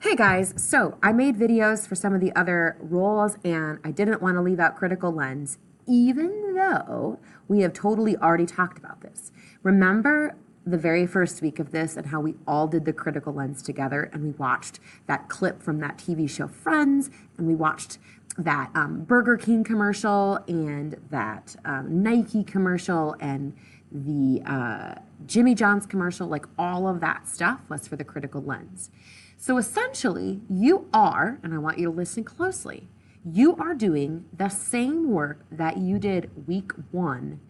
Hey guys, so I made videos for some of the other roles and I didn't want to leave out Critical Lens, even though we have totally already talked about this. Remember the very first week of this and how we all did the Critical Lens together and we watched that clip from that TV show Friends and we watched that Burger King commercial and that Nike commercial and the Jimmy John's commercial, like all of that stuff was for the Critical Lens. So essentially, you are, and I want you to listen closely, you are doing the same work that you did week one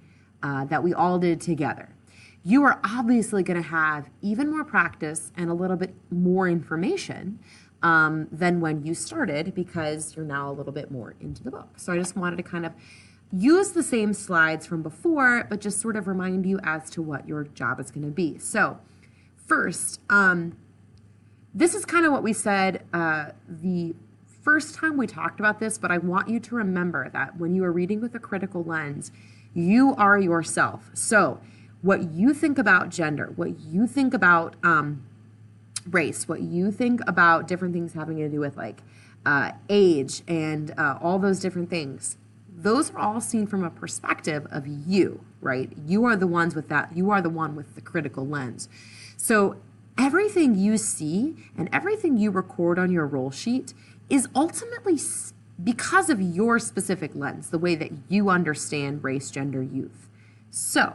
that we all did together. You are obviously going to have even more practice and a little bit more information than when you started because you're now a little bit more into the book. So I just wanted to kind of use the same slides from before, but just sort of remind you as to what your job is going to be. So first, this is kind of what we said the first time we talked about this, but I want you to remember that when you are reading with a critical lens, you are yourself. So what you think about gender, what you think about race, what you think about different things having to do with like age and all those different things, those are all seen from a perspective of you, right? You are the ones with that. You are the one with the critical lens. So everything you see and everything you record on your roll sheet is ultimately because of your specific lens, the way that you understand race, gender, youth. So,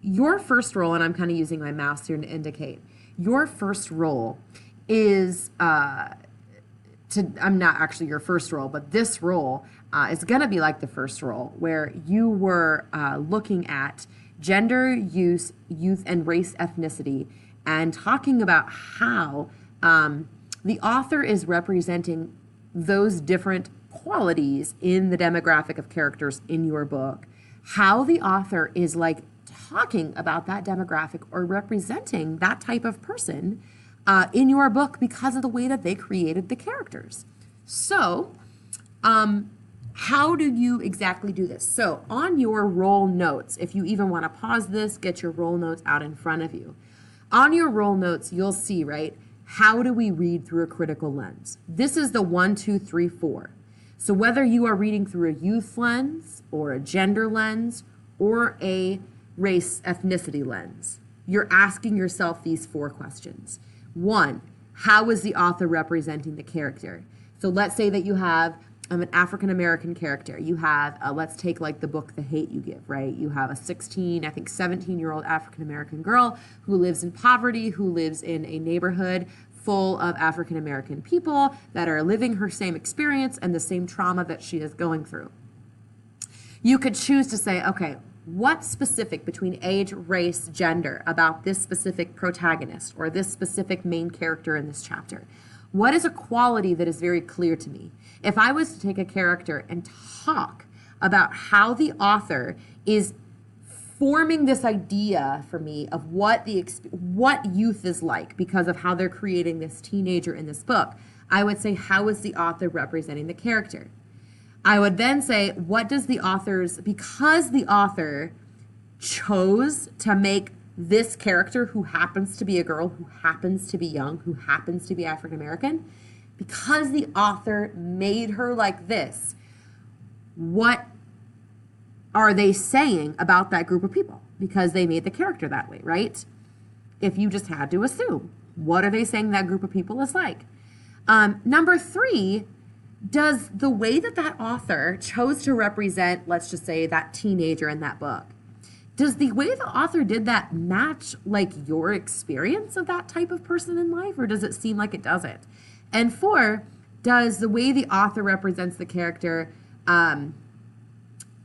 your first roll, and I'm kind of using my mouse here to indicate, your first roll is, I'm not actually your first roll, but this roll is going to be like the first roll where you were looking at gender, youth, and race ethnicity, and talking about how the author is representing those different qualities in the demographic of characters in your book, how the author is like talking about that demographic or representing that type of person in your book because of the way that they created the characters. So, how do you exactly do this? So on your roll notes, if you even want to pause this, get your roll notes out in front of you. On your roll notes, you'll see, right, how do we read through a critical lens? This is the 1, 2, 3, 4. So whether you are reading through a youth lens or a gender lens or a race ethnicity lens, you're asking yourself these 4 questions. 1, how is the author representing the character? So let's say that you have an African-American character. You have, let's take like the book, The Hate U Give, right? You have a 17-year-old African-American girl who lives in poverty, who lives in a neighborhood full of African-American people that are living her same experience and the same trauma that she is going through. You could choose to say, okay, what's specific between age, race, gender about this specific protagonist or this specific main character in this chapter? What is a quality that is very clear to me? If I was to take a character and talk about how the author is forming this idea for me of what youth is like because of how they're creating this teenager in this book, I would say, how is the author representing the character? I would then say, because the author chose to make this character who happens to be a girl, who happens to be young, who happens to be African American, because the author made her like this, what are they saying about that group of people? Because they made the character that way, right? If you just had to assume, what are they saying that group of people is like? Number 3, does the way that that author chose to represent, let's just say, that teenager in that book, does the way the author did that match like your experience of that type of person in life, or does it seem like it doesn't? And 4, does the way the author represents the character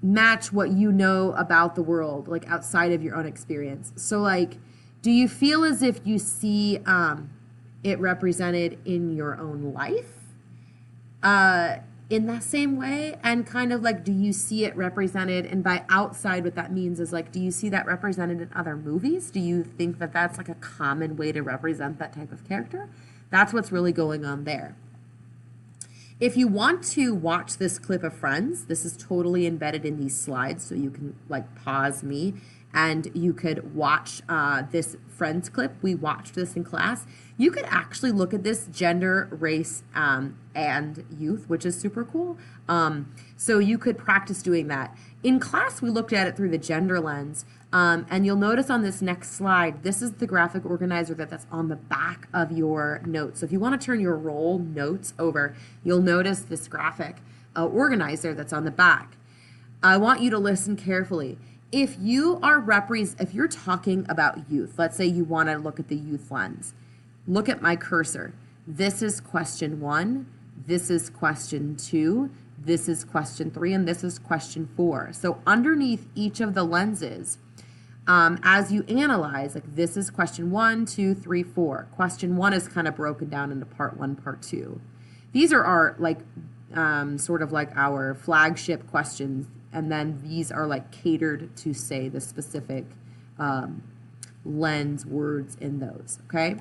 match what you know about the world, like outside of your own experience? So like, do you feel as if you see it represented in your own life in that same way? And kind of like, do you see it represented, and by outside what that means is like, do you see that represented in other movies? Do you think that that's like a common way to represent that type of character? That's what's really going on there. If you want to watch this clip of Friends, this is totally embedded in these slides, so you can like pause me and you could watch this Friends clip. We watched this in class. You could actually look at this gender, race, and youth, which is super cool. So you could practice doing that. In class, we looked at it through the gender lens. And you'll notice on this next slide, this is the graphic organizer that's on the back of your notes. So if you want to turn your roll notes over, you'll notice this graphic organizer that's on the back. I want you to listen carefully. If you're talking about youth, let's say you want to look at the youth lens, look at my cursor. This is question 1, this is question 2, this is question 3, and this is question 4. So underneath each of the lenses, as you analyze, like this is question 1, 2, 3, 4. Question 1 is kind of broken down into part 1, part 2. These are our sort of like our flagship questions, and then these are like catered to say the specific lens words in those, okay?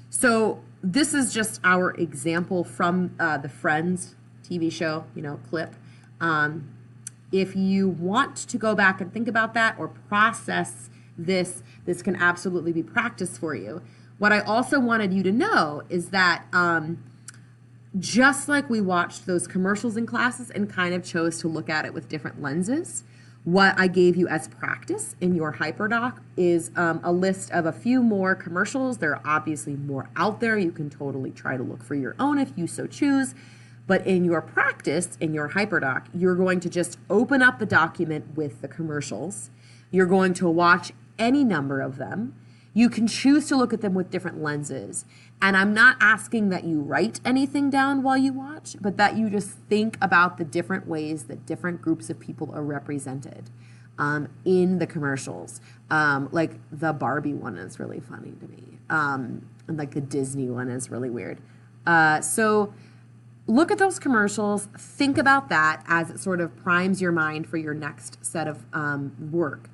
So this is just our example from the Friends TV show, clip. If you want to go back and think about that or process this can absolutely be practice for you. What I also wanted you to know is that just like we watched those commercials in classes and kind of chose to look at it with different lenses, what I gave you as practice in your HyperDoc is a list of a few more commercials. There are obviously more out there. You can totally try to look for your own if you so choose. But in your practice, in your HyperDoc, you're going to just open up the document with the commercials. You're going to watch any number of them. You can choose to look at them with different lenses. And I'm not asking that you write anything down while you watch, but that you just think about the different ways that different groups of people are represented in the commercials. Like the Barbie one is really funny to me. And like the Disney one is really weird. So look at those commercials, think about that as it sort of primes your mind for your next set of work.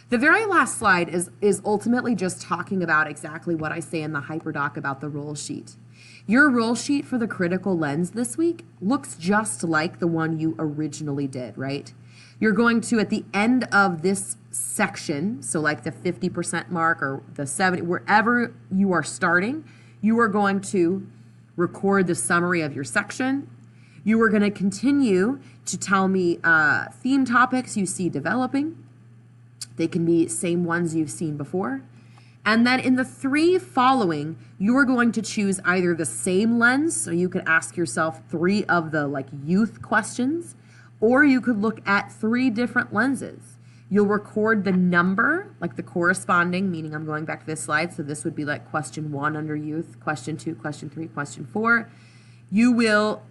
The very last slide is ultimately just talking about exactly what I say in the HyperDoc about the roll sheet. Your roll sheet for the critical lens this week looks just like the one you originally did, right? You're going to, at the end of this section, so like the 50% mark or the 70, wherever you are starting, you are going to record the summary of your section. You are going to continue to tell me theme topics you see developing. They can be same ones you've seen before. And then in the 3 following, you are going to choose either the same lens, so you could ask yourself 3 of the youth questions, or you could look at 3 different lenses. You'll record the number, like the corresponding, meaning I'm going back to this slide, so this would be like question 1 under youth, question 2, question 3, question 4. You will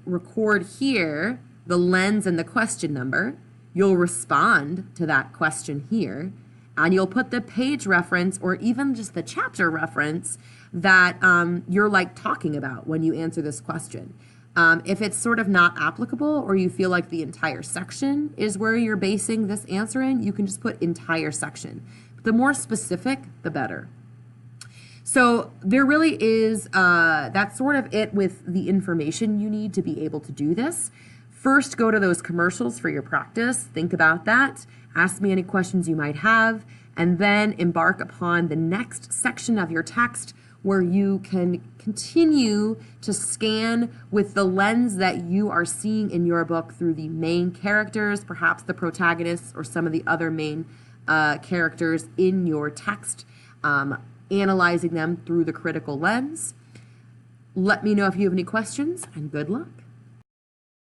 record here the lens and the question number. You'll respond to that question here, and you'll put the page reference or even just the chapter reference that you're talking about when you answer this question. If it's sort of not applicable or you feel like the entire section is where you're basing this answer in, you can just put entire section. The more specific, the better. So there really is, that's sort of it with the information you need to be able to do this. First, go to those commercials for your practice. Think about that. Ask me any questions you might have, and then embark upon the next section of your text where you can continue to scan with the lens that you are seeing in your book through the main characters, perhaps the protagonists or some of the other main characters in your text, analyzing them through the critical lens. Let me know if you have any questions, and good luck.